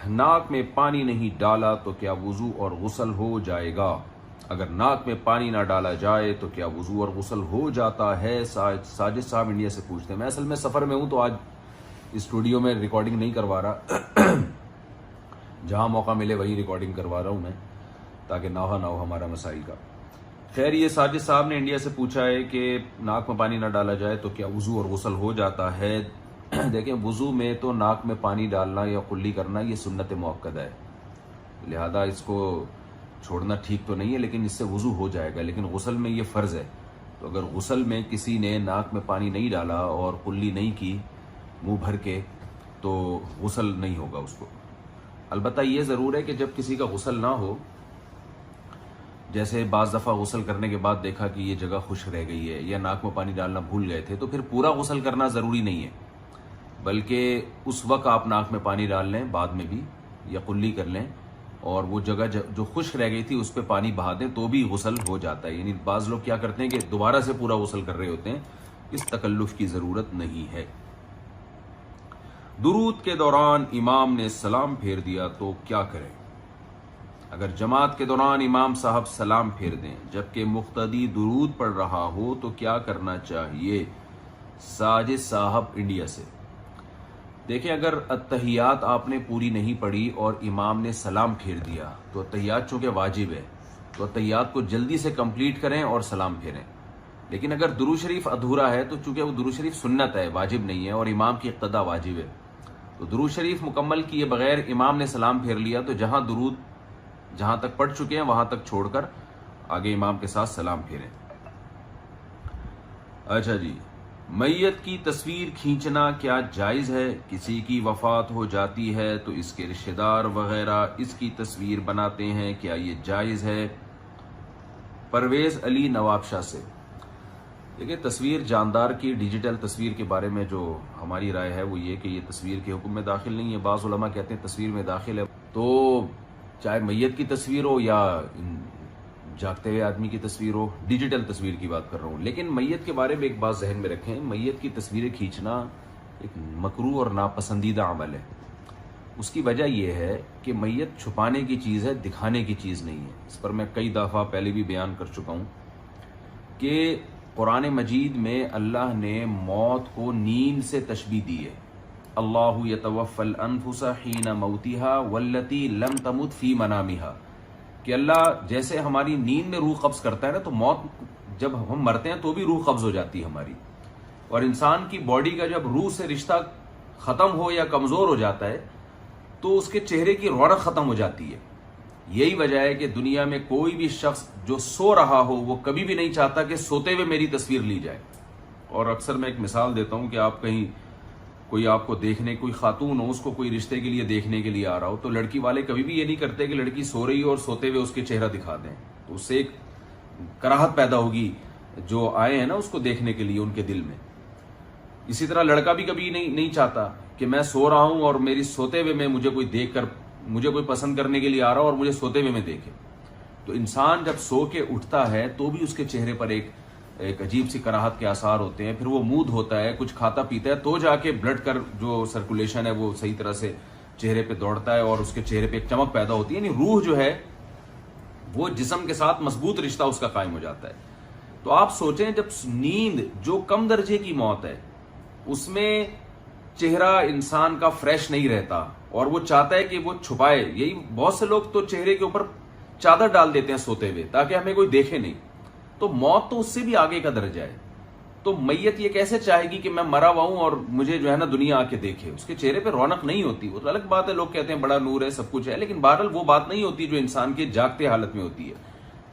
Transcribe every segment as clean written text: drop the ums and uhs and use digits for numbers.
ناک میں پانی نہیں ڈالا تو کیا وضو اور غسل ہو جائے گا؟ اگر ناک میں پانی نہ ڈالا جائے تو کیا وضو اور غسل ہو جاتا ہے؟ ساجد صاحب انڈیا سے پوچھتے ہیں. میں اصل میں سفر میں ہوں تو آج اسٹوڈیو میں ریکارڈنگ نہیں کروا رہا. جہاں موقع ملے وہی ریکارڈنگ کروا رہا ہوں میں، تاکہ نہ ہو ہمارا مسائل کا. خیر، یہ ساجد صاحب نے انڈیا سے پوچھا ہے کہ ناک میں پانی نہ ڈالا جائے تو کیا وضو اور غسل ہو جاتا ہے؟ دیکھیں، وضو میں تو ناک میں پانی ڈالنا یا قلی کرنا یہ سنت موقدہ ہے، لہذا اس کو چھوڑنا ٹھیک تو نہیں ہے، لیکن اس سے وضو ہو جائے گا. لیکن غسل میں یہ فرض ہے، تو اگر غسل میں کسی نے ناک میں پانی نہیں ڈالا اور قلی نہیں کی منہ بھر کے تو غسل نہیں ہوگا اس کو. البتہ یہ ضرور ہے کہ جب کسی کا غسل نہ ہو، جیسے بعض دفعہ غسل کرنے کے بعد دیکھا کہ یہ جگہ خشک رہ گئی ہے یا ناک میں پانی ڈالنا بھول گئے تھے، تو پھر پورا غسل کرنا ضروری نہیں ہے، بلکہ اس وقت آپ ناک میں پانی ڈال لیں بعد میں بھی، یا قلی کر لیں، اور وہ جگہ جو خشک رہ گئی تھی اس پہ پانی بہا دیں تو بھی غسل ہو جاتا ہے. یعنی بعض لوگ کیا کرتے ہیں کہ دوبارہ سے پورا غسل کر رہے ہوتے ہیں، اس تکلف کی ضرورت نہیں ہے. درود کے دوران امام نے سلام پھیر دیا تو کیا کریں؟ اگر جماعت کے دوران امام صاحب سلام پھیر دیں جبکہ مقتدی درود پڑھ رہا ہو تو کیا کرنا چاہیے؟ ساجد صاحب انڈیا سے. دیکھیں، اگر اتحیات آپ نے پوری نہیں پڑھی اور امام نے سلام پھیر دیا تو اتحیات چونکہ واجب ہے تو اتحیات کو جلدی سے کمپلیٹ کریں اور سلام پھیریں. لیکن اگر درود شریف ادھورا ہے تو چونکہ وہ درود شریف سنت ہے، واجب نہیں ہے، اور امام کی اقتدا واجب ہے، تو درود شریف مکمل کیے بغیر امام نے سلام پھیر لیا تو جہاں تک پڑھ چکے ہیں وہاں تک چھوڑ کر آگے امام کے ساتھ سلام پھیریں. اچھا جی، میت کی تصویر کھینچنا کیا جائز ہے؟ کسی کی وفات ہو جاتی ہے تو اس کے رشتہ دار وغیرہ اس کی تصویر بناتے ہیں، کیا یہ جائز ہے؟ پرویز علی نواب شاہ سے. دیکھیں، تصویر جاندار کی ڈیجیٹل تصویر کے بارے میں جو ہماری رائے ہے وہ یہ کہ یہ تصویر کے حکم میں داخل نہیں ہے. بعض علماء کہتے ہیں تصویر میں داخل ہے، تو چاہے میت کی تصویر ہو یا جاگتے ہوئے آدمی کی تصویر ہو، ڈیجیٹل تصویر کی بات کر رہا ہوں. لیکن میت کے بارے میں ایک بات ذہن میں رکھیں، میت کی تصویریں کھینچنا ایک مکروہ اور ناپسندیدہ عمل ہے. اس کی وجہ یہ ہے کہ میت چھپانے کی چیز ہے، دکھانے کی چیز نہیں ہے. اس پر میں کئی دفعہ پہلے بھی بیان کر چکا ہوں کہ قرآن مجید میں اللہ نے موت کو نیند سے تشبیہ دی ہے. اللہ یتوفی الانفس حین موتها والتی لم تمت فی منامها، کہ اللہ جیسے ہماری نیند میں روح قبض کرتا ہے نا، تو موت جب ہم مرتے ہیں تو بھی روح قبض ہو جاتی ہے ہماری. اور انسان کی باڈی کا جب روح سے رشتہ ختم ہو یا کمزور ہو جاتا ہے تو اس کے چہرے کی رونق ختم ہو جاتی ہے. یہی وجہ ہے کہ دنیا میں کوئی بھی شخص جو سو رہا ہو وہ کبھی بھی نہیں چاہتا کہ سوتے ہوئے میری تصویر لی جائے. اور اکثر میں ایک مثال دیتا ہوں کہ آپ کہیں کوئی آپ کو دیکھنے، کوئی خاتون ہو، اس کو کوئی رشتے کے لیے دیکھنے کے لیے آ رہا ہو، تو لڑکی والے کبھی بھی یہ نہیں کرتے کہ لڑکی سو رہی ہو اور سوتے ہوئے اس کے چہرہ دکھا دیں، تو اس سے ایک کراہت پیدا ہوگی جو آئے ہیں نا اس کو دیکھنے کے لیے ان کے دل میں. اسی طرح لڑکا بھی کبھی نہیں چاہتا کہ میں سو رہا ہوں اور میری سوتے ہوئے میں مجھے کوئی دیکھ کر، مجھے کوئی پسند کرنے کے لیے آ رہا ہو اور مجھے سوتے ہوئے میں دیکھے. تو انسان جب سو کے اٹھتا ہے تو بھی اس کے چہرے پر ایک عجیب سی کراہت کے آثار ہوتے ہیں. پھر وہ مود ہوتا ہے، کچھ کھاتا پیتا ہے تو جا کے بلڈ کا جو سرکولیشن ہے وہ صحیح طرح سے چہرے پہ دوڑتا ہے اور اس کے چہرے پہ ایک چمک پیدا ہوتی ہے. یعنی روح جو ہے وہ جسم کے ساتھ مضبوط رشتہ اس کا قائم ہو جاتا ہے. تو آپ سوچیں، جب نیند جو کم درجے کی موت ہے اس میں چہرہ انسان کا فریش نہیں رہتا اور وہ چاہتا ہے کہ وہ چھپائے. یہی بہت سے لوگ تو چہرے کے اوپر چادر ڈال دیتے ہیں سوتے ہوئے تاکہ ہمیں کوئی دیکھے نہیں. تو موت تو اس سے بھی آگے کا درجہ ہے. تو میت یہ کیسے چاہے گی کہ میں مرا ہوا ہوں اور مجھے جو ہے نا دنیا آ کے دیکھے؟ اس کے چہرے پہ رونق نہیں ہوتی. وہ تو الگ بات ہے، لوگ کہتے ہیں بڑا نور ہے، سب کچھ ہے، لیکن بہرحال وہ بات نہیں ہوتی جو انسان کے جاگتے حالت میں ہوتی ہے.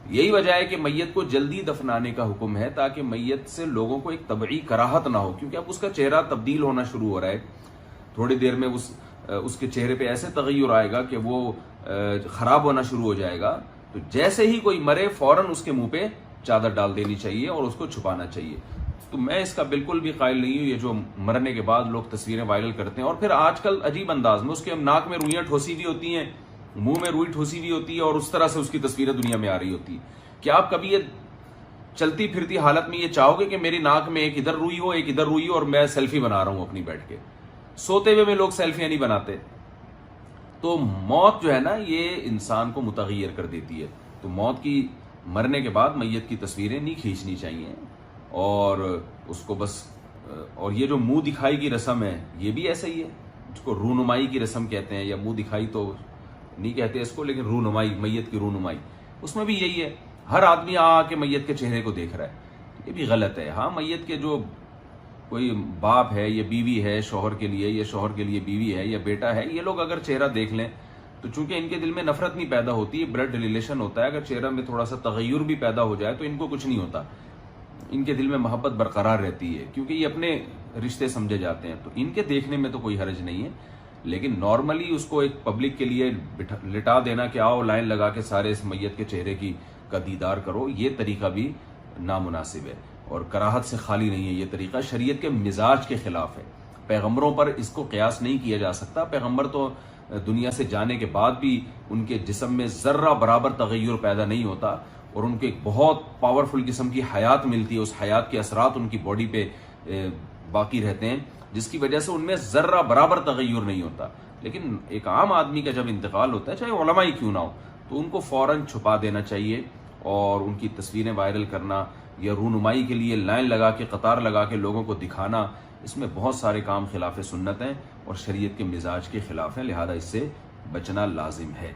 یہی وجہ ہے کہ میت کو جلدی دفنانے کا حکم ہے تاکہ میت سے لوگوں کو ایک طبعی کراہت نہ ہو، کیونکہ اب اس کا چہرہ تبدیل ہونا شروع ہو رہا ہے. تھوڑی دیر میں اس کے چہرے پہ ایسے تغیر آئے گا کہ وہ خراب ہونا شروع ہو جائے گا. تو جیسے ہی کوئی مرے فوراً اس کے منہ پہ چادر ڈال دینی چاہیے اور اس کو چھپانا چاہیے. تو میں اس کا بالکل بھی قائل نہیں ہوں یہ جو مرنے کے بعد لوگ تصویریں وائرل کرتے ہیں. اور پھر آج کل عجیب انداز میں اس کے ناک میں روئیاں ٹھوسی ہوئی ہوتی ہیں، منہ میں روئی ٹھوسی ہوئی ہوتی ہے اور اس طرح سے اس کی تصویریں دنیا میں آ رہی ہوتی ہے. کیا آپ کبھی یہ چلتی پھرتی حالت میں یہ چاہو گے کہ میری ناک میں ایک ادھر روئی ہو ایک ادھر روئی ہو اور میں سیلفی بنا رہا ہوں اپنی بیٹھ کے؟ سوتے ہوئے میں لوگ سیلفیاں نہیں بناتے. تو موت جو ہے نا یہ انسان کو متغیر کر دیتی ہے. تو موت کی مرنے کے بعد میت کی تصویریں نہیں کھینچنی چاہیے. اور اس کو بس اور یہ جو منہ دکھائی کی رسم ہے یہ بھی ایسا ہی ہے جس کو رونمائی کی رسم کہتے ہیں, یا منہ دکھائی تو نہیں کہتے اس کو, لیکن رونمائی, میت کی رونمائی, اس میں بھی یہی ہے. ہر آدمی آ کے میت کے چہرے کو دیکھ رہا ہے, یہ بھی غلط ہے. ہاں میت کے جو کوئی باپ ہے یا بیوی ہے شوہر کے لیے, یا شوہر کے لیے بیوی ہے یا بیٹا ہے, یہ لوگ اگر چہرہ دیکھ لیں تو چونکہ ان کے دل میں نفرت نہیں پیدا ہوتی, بلڈ ریلیشن ہوتا ہے, اگر چہرہ میں تھوڑا سا تغیر بھی پیدا ہو جائے تو ان کو کچھ نہیں ہوتا, ان کے دل میں محبت برقرار رہتی ہے کیونکہ یہ اپنے رشتے سمجھے جاتے ہیں. تو ان کے دیکھنے میں تو کوئی حرج نہیں ہے, لیکن نارملی اس کو ایک پبلک کے لیے لٹا دینا کہ آؤ لائن لگا کے سارے اس میت کے چہرے کا دیدار کرو, یہ طریقہ بھی نامناسب ہے اور کراہت سے خالی نہیں ہے. یہ طریقہ شریعت کے مزاج کے خلاف ہے. پیغمبروں پر اس کو قیاس نہیں کیا جا سکتا. پیغمبر تو دنیا سے جانے کے بعد بھی ان کے جسم میں ذرہ برابر تغیر پیدا نہیں ہوتا, اور ان کو ایک بہت پاورفل قسم کی حیات ملتی ہے, اس حیات کے اثرات ان کی باڈی پہ باقی رہتے ہیں, جس کی وجہ سے ان میں ذرہ برابر تغیر نہیں ہوتا. لیکن ایک عام آدمی کا جب انتقال ہوتا ہے, چاہے علماء ہی کیوں نہ ہو, تو ان کو فوراً چھپا دینا چاہیے, اور ان کی تصویریں وائرل کرنا یا رونمائی کے لیے لائن لگا کے قطار لگا کے لوگوں کو دکھانا, اس میں بہت سارے کام خلاف سنت ہیں اور شریعت کے مزاج کے خلاف ہیں, لہذا اس سے بچنا لازم ہے.